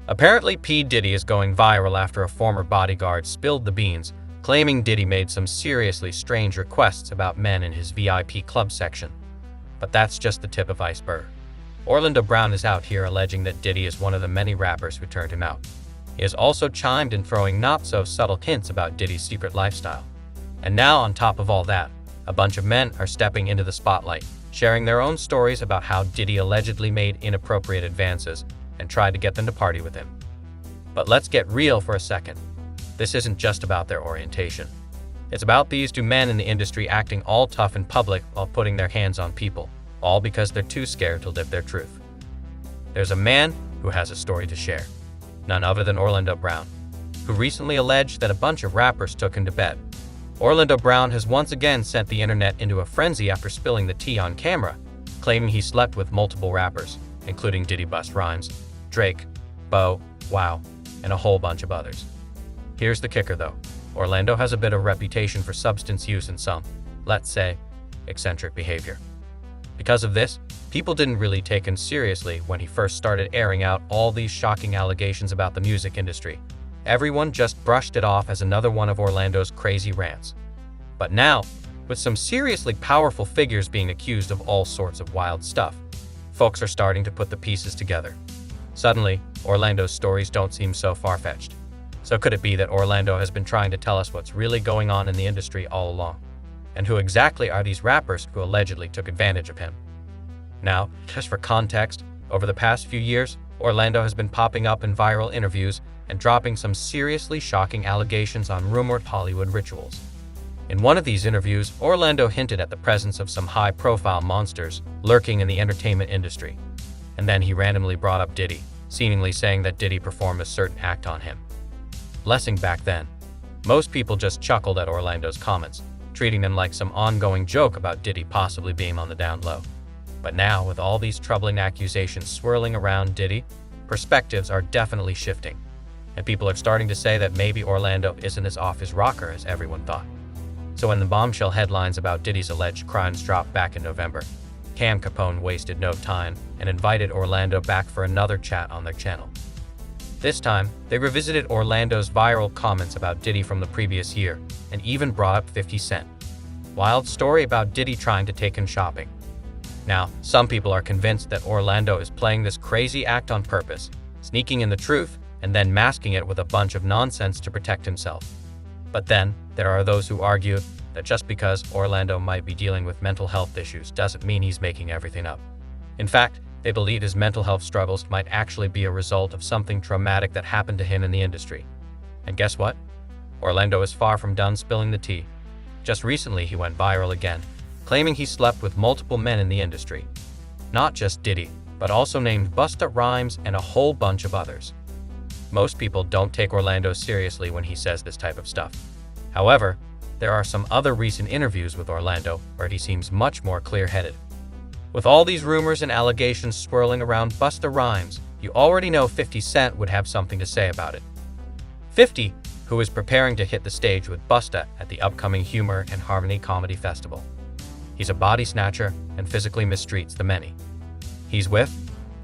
Apparently, P. Diddy is going viral after a former bodyguard spilled the beans, claiming Diddy made some seriously strange requests about men in his VIP club section. But that's just the tip of iceberg. Orlando Brown is out here alleging that Diddy is one of the many rappers who turned him out. He has also chimed in throwing not-so-subtle hints about Diddy's secret lifestyle. And now, on top of all that, a bunch of men are stepping into the spotlight, sharing their own stories about how Diddy allegedly made inappropriate advances and tried to get them to party with him. But let's get real for a second. This isn't just about their orientation. It's about these two men in the industry acting all tough in public while putting their hands on people, all because they're too scared to live their truth. There's a man who has a story to share, none other than Orlando Brown, who recently alleged that a bunch of rappers took him to bed. Orlando Brown has once again sent the internet into a frenzy after spilling the tea on camera, claiming he slept with multiple rappers, including Diddy, Busta Rhymes, Drake, Bo, Wow, and a whole bunch of others. Here's the kicker though. Orlando has a bit of a reputation for substance use and some, let's say, eccentric behavior. Because of this, people didn't really take him seriously when he first started airing out all these shocking allegations about the music industry. Everyone just brushed it off as another one of Orlando's crazy rants. But now, with some seriously powerful figures being accused of all sorts of wild stuff, folks are starting to put the pieces together. Suddenly, Orlando's stories don't seem so far-fetched. So could it be that Orlando has been trying to tell us what's really going on in the industry all along? And who exactly are these rappers who allegedly took advantage of him? Now, just for context, over the past few years, Orlando has been popping up in viral interviews and dropping some seriously shocking allegations on rumored Hollywood rituals. In one of these interviews, Orlando hinted at the presence of some high-profile monsters lurking in the entertainment industry. And then he randomly brought up Diddy, seemingly saying that Diddy performed a certain act on him. Blessing back then, most people just chuckled at Orlando's comments, treating them like some ongoing joke about Diddy possibly being on the down low. But now, with all these troubling accusations swirling around Diddy, perspectives are definitely shifting. And people are starting to say that maybe Orlando isn't as off his rocker as everyone thought. So when the bombshell headlines about Diddy's alleged crimes dropped back in November, Cam Capone wasted no time and invited Orlando back for another chat on their channel. This time, they revisited Orlando's viral comments about Diddy from the previous year and even brought up 50 Cent. Wild story about Diddy trying to take him shopping. Now, some people are convinced that Orlando is playing this crazy act on purpose, sneaking in the truth and then masking it with a bunch of nonsense to protect himself. But then, there are those who argue that just because Orlando might be dealing with mental health issues doesn't mean he's making everything up. In fact, they believe his mental health struggles might actually be a result of something traumatic that happened to him in the industry. And guess what? Orlando is far from done spilling the tea. Just recently, he went viral again, claiming he slept with multiple men in the industry. Not just Diddy, but also named Busta Rhymes and a whole bunch of others. Most people don't take Orlando seriously when he says this type of stuff. However, there are some other recent interviews with Orlando where he seems much more clear-headed. With all these rumors and allegations swirling around Busta Rhymes, you already know 50 Cent would have something to say about it. 50, who is preparing to hit the stage with Busta at the upcoming Humor and Harmony Comedy Festival. He's a body snatcher and physically mistreats the many. He's with,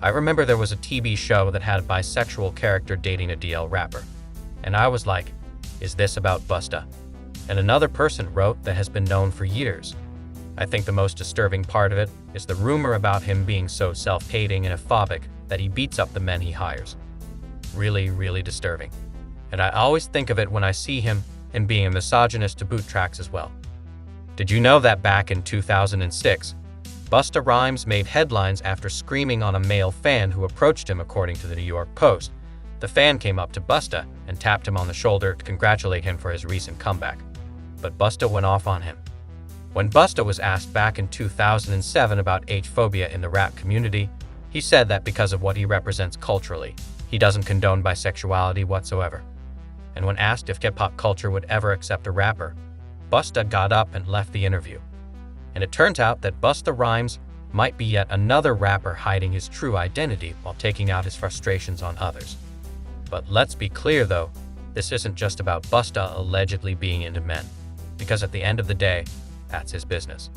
I remember there was a TV show that had a bisexual character dating a DL rapper. And I was like, is this about Busta? And another person wrote that has been known for years. I think the most disturbing part of it is the rumor about him being so self-hating and phobic that he beats up the men he hires. Really, really disturbing. And I always think of it when I see him and being a misogynist to boot tracks as well. Did you know that back in 2006, Busta Rhymes made headlines after screaming on a male fan who approached him, according to the New York Post? The fan came up to Busta and tapped him on the shoulder to congratulate him for his recent comeback. But Busta went off on him. When Busta was asked back in 2007 about age phobia in the rap community, he said that because of what he represents culturally, he doesn't condone bisexuality whatsoever. And when asked if hip-hop culture would ever accept a rapper, Busta got up and left the interview. And it turns out that Busta Rhymes might be yet another rapper hiding his true identity while taking out his frustrations on others. But let's be clear though, this isn't just about Busta allegedly being into men, because at the end of the day, that's his business.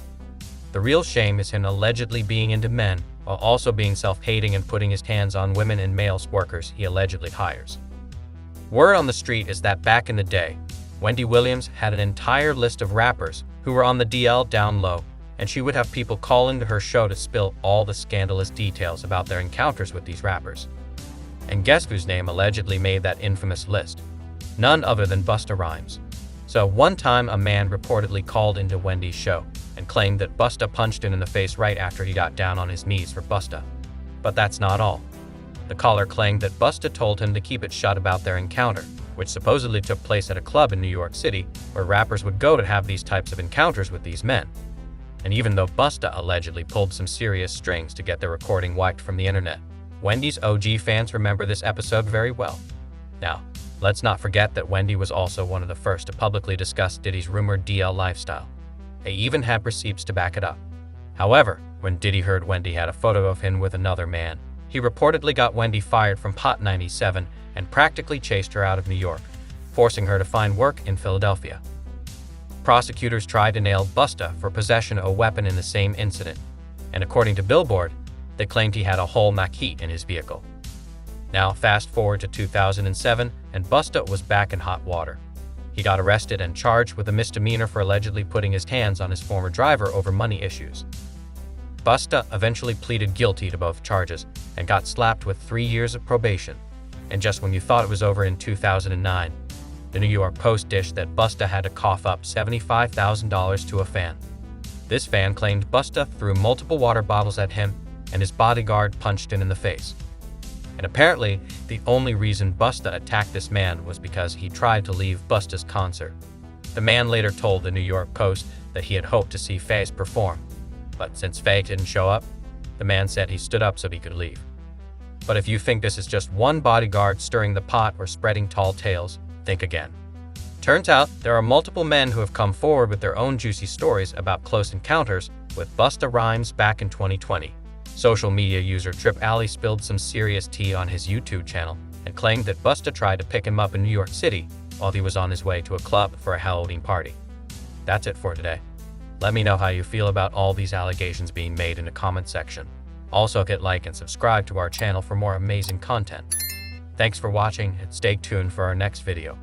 The real shame is him allegedly being into men while also being self-hating and putting his hands on women and male workers he allegedly hires. Word on the street is that back in the day, Wendy Williams had an entire list of rappers who were on the DL down low, and she would have people call into her show to spill all the scandalous details about their encounters with these rappers. And guess whose name allegedly made that infamous list? None other than Busta Rhymes. So one time a man reportedly called into Wendy's show and claimed that Busta punched him in the face right after he got down on his knees for Busta. But that's not all. The caller claimed that Busta told him to keep it shut about their encounter, which supposedly took place at a club in New York City where rappers would go to have these types of encounters with these men. And even though Busta allegedly pulled some serious strings to get their recording wiped from the internet, Wendy's OG fans remember this episode very well. Now, let's not forget that Wendy was also one of the first to publicly discuss Diddy's rumored DL lifestyle. They even had receipts to back it up. However, when Diddy heard Wendy had a photo of him with another man, he reportedly got Wendy fired from Hot 97 and practically chased her out of New York, forcing her to find work in Philadelphia. Prosecutors tried to nail Busta for possession of a weapon in the same incident, and according to Billboard, they claimed he had a whole maquette in his vehicle. Now, fast forward to 2007, and Busta was back in hot water. He got arrested and charged with a misdemeanor for allegedly putting his hands on his former driver over money issues. Busta eventually pleaded guilty to both charges and got slapped with 3 years of probation. And just when you thought it was over in 2009, the New York Post dished that Busta had to cough up $75,000 to a fan. This fan claimed Busta threw multiple water bottles at him and his bodyguard punched him in the face. And apparently, the only reason Busta attacked this man was because he tried to leave Busta's concert. The man later told the New York Post that he had hoped to see Faze perform, but since Faye didn't show up, the man said he stood up so he could leave. But if you think this is just one bodyguard stirring the pot or spreading tall tales, think again. Turns out there are multiple men who have come forward with their own juicy stories about close encounters with Busta Rhymes back in 2020. Social media user Trip Alley spilled some serious tea on his YouTube channel and claimed that Busta tried to pick him up in New York City while he was on his way to a club for a Halloween party. That's it for today. Let me know how you feel about all these allegations being made in the comment section. Also hit like and subscribe to our channel for more amazing content. Thanks for watching and stay tuned for our next video.